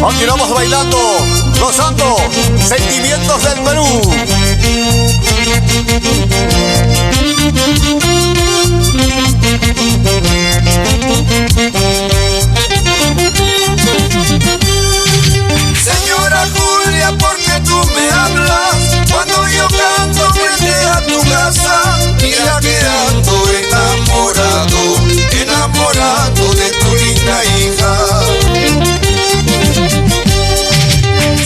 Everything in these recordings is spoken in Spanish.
Continuamos bailando, gozando, sentimientos del Perú. Señora Julia, ¿por qué tú me hablas cuando yo canto frente a tu casa? Mira que ando enamorado, enamorado de tu linda hija.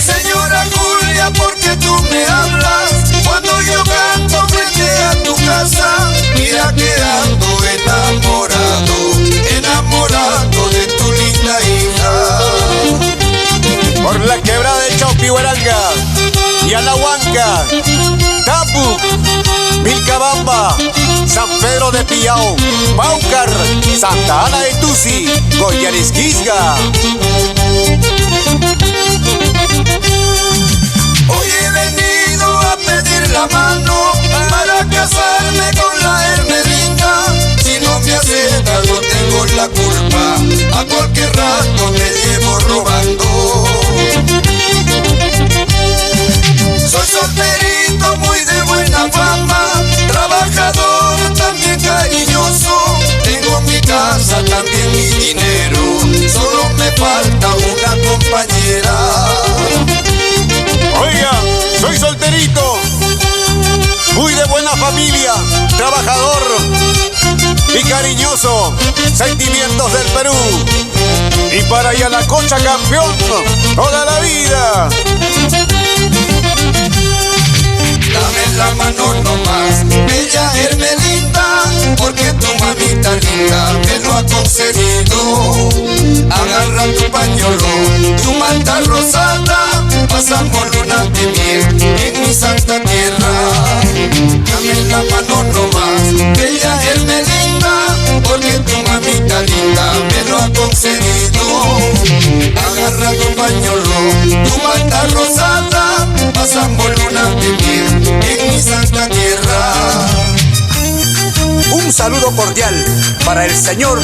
Señora Julia, ¿por qué tú me hablas cuando yo canto frente a tu casa? Mira que ando enamorado, enamorado de tu linda hija. Por la quebrada de Chaupihuaranga, Yanahuanca, Tapu, Vilcabamba, San Pedro de Piao, Paucar, Santa Ana de Tusi, Goyarisquisga. Hoy he venido a pedir la mano para casarme con la Hermelinda. Si no me acepta no tengo la culpa, a cualquier rato me llevo robando. Soy solterito muy de buena fama, trabajador también cariñoso. Tengo mi casa, también mi dinero, solo me falta una compañera. Oiga, soy solterito, muy de buena familia, trabajador y cariñoso, sentimientos del Perú. Y para Yanacocha campeón, toda la vida. Dame la mano nomás, bella Hermelinda, porque tu mamita linda me lo ha concedido. Agarra tu pañuelo, tu manta rosada, pasamos luna de miel en mi santa tierra. Dame la mano nomás, bella Hermelinda, porque tu mamita linda me lo ha concedido. Agarra tu pañuelo, tu manta rosada, pasamos luna de miel en mi santa tierra. Un saludo cordial para el señor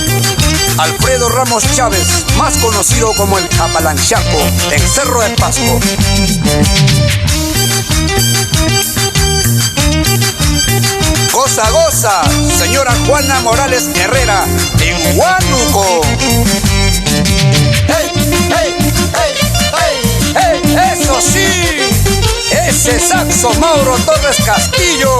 Alfredo Ramos Chávez, más conocido como el Japalanchaco, en Cerro de Pasco. Goza, goza, señora Juana Morales Herrera, en Huánuco. ¡Hey, hey, hey, hey, hey! ¡Eso sí! Ese saxo Mauro Torres Castillo.